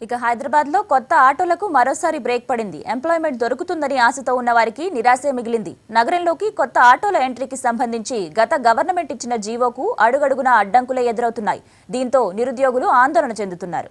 ఇక హైదరాబాద్ లో కొత్త ఆటోలకు మరోసారి బ్రేక్ పడింది. ఎంప్లాయ్మెంట్ దొరుకుతుందని ఆశతో ఉన్న వారికి నిరాశే మిగిలింది. నగరంలోకి కొత్త ఆటోల ఎంట్రీకి సంబంధించి గత గవర్నమెంట్ ఇచ్చిన జీవోకు అడుగడుగునా అడ్డంకులే ఎదురవుతున్నాయి. దీంతో నిరుద్యోగులు ఆందోళన చెందుతున్నారు.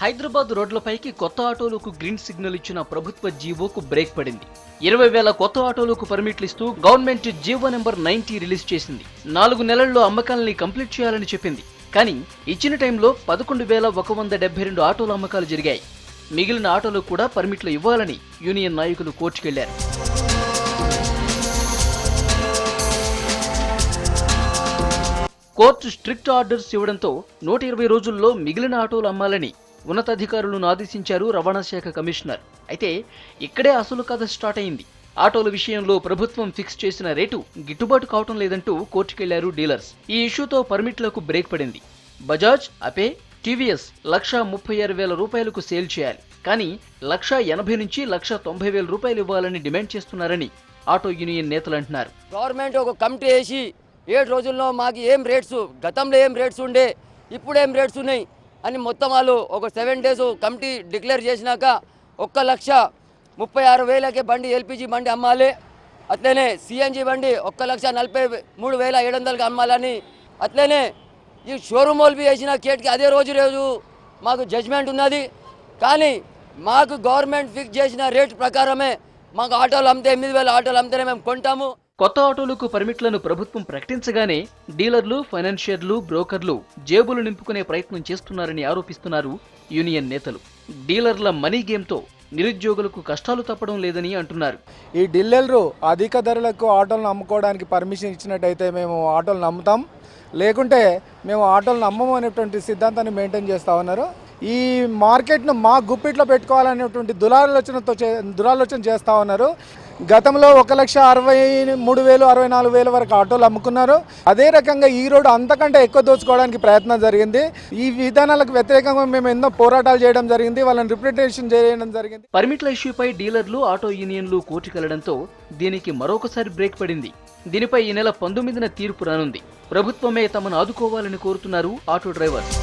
హైదరాబాద్ రోడ్లపైకి కొత్త ఆటోలకు గ్రీన్ సిగ్నల్ ఇచ్చిన ప్రభుత్వ జీవోకు బ్రేక్ పడింది. 20,000 కొత్త ఆటోలకు పర్మిట్లు ఇస్తూ గవర్నమెంట్ జీవో నెంబర్ 90 రిలీజ్ చేసింది. 4 నెలల్లో అమ్మకాలని కంప్లీట్ చేయాలని చెప్పింది. కానీ ఇచ్చిన టైంలో 11,172 ఆటోల అమ్మకాలు జరిగాయి. మిగిలిన ఆటోలకు కూడా పర్మిట్లు ఇవ్వాలని యూనియన్ నాయకులు కోర్టుకెళ్లారు. కోర్టు స్ట్రిక్ట్ ఆర్డర్స్ ఇవ్వడంతో 120 రోజుల్లో మిగిలిన ఆటోలు అమ్మాలని ఉన్నతాధికారులను ఆదేశించారు రవాణా శాఖ కమిషనర్. అయితే ఇక్కడే అసలు కథ స్టార్ట్ అయింది. ఆటోల విషయంలో ప్రభుత్వం ఫిక్స్ చేసిన రేటు గిట్టుబాటు కావటం లేదంటూ కోర్టుకెళ్లారు డీలర్స్. ఈ ఇష్యూతో పర్మిట్లకు బ్రేక్ పడింది. బజాజ్, అపే, టీవీఎస్ 1,36,000 రూపాయలకు సేల్ చేయాలి. కానీ 1,80,000 నుంచి 1,90,000 రూపాయలు ఇవ్వాలని డిమాండ్ చేస్తున్నారని ఆటో యూనియన్ నేతలు అంటున్నారు. గవర్నమెంట్ ఒక కమిటీ వేసి 7 రోజుల్లో మాకు ఏం రేట్స్, గతంలో ఏం రేట్స్ ఉండే, ఇప్పుడు ఏం రేట్స్ ఉన్నాయి అని మొత్తం వాళ్ళు ఒక 7 డేస్ కమిటీ డిక్లేర్ చేసినాక 1,36,000కే బండి ఎల్పిజి బండి అమ్మాలి. అట్లనే సిఎన్జి బండి 1,43,700కి అమ్మాలని. అట్లనే ఈ షోరూమ్ వాళ్ళు వేసిన కేట్కి అదే రోజు మాకు జడ్జ్మెంట్ ఉన్నది. కానీ మాకు గవర్నమెంట్ ఫిక్స్ చేసిన రేట్ ప్రకారమే మాకు ఆటోలు అమ్మితే 8,000 ఆటోలు అమ్మితేనే మేము కొంటాము. కొత్త ఆటోలకు పర్మిట్లను ప్రభుత్వం ప్రకటించగానే డీలర్లు, ఫైనాన్షియర్లు, బ్రోకర్లు జేబులు నింపుకునే ప్రయత్నం చేస్తున్నారని ఆరోపిస్తున్నారు యూనియన్ నేతలు. డీలర్ల మనీ గేమ్తో నిరుద్యోగులకు కష్టాలు తప్పడం లేదని అంటున్నారు. ఈ డీలర్లు అధిక ధరలకు ఆటోలను అమ్ముకోవడానికి పర్మిషన్ ఇచ్చినట్టయితే మేము ఆటోలను అమ్ముతాం, లేకుంటే మేము ఆటోలను అమ్మము అనేటువంటి సిద్ధాంతాన్ని మెయింటైన్ చేస్తూ ఉన్నారు. ఈ మార్కెట్ను మా గుప్పిట్లో పెట్టుకోవాలనేటువంటి దురాలోచన చేస్తూ ఉన్నారు. గతంలో 1,63,000, 64,000 వరకు ఆటోలు అమ్ముకున్నారు. అదే రకంగా ఈ రోడ్డు అంతకంటే ఎక్కువ దోచుకోవడానికి ప్రయత్నం జరిగింది. ఈ విధానాలకు వ్యతిరేకంగా మేము ఎన్నో పోరాటాలు చేయడం జరిగింది, వాళ్ళని రిప్రజెంటేషన్ చేయడం జరిగింది. పర్మిట్ల ఇష్యూపై డీలర్లు, ఆటో యూనియన్లు కోర్టుకెళ్లడంతో దీనికి మరొకసారి బ్రేక్ పడింది. దీనిపై ఈ నెల 19న తీర్పు రానుంది. ప్రభుత్వమే తమను ఆదుకోవాలని కోరుతున్నారు ఆటో డ్రైవర్స్.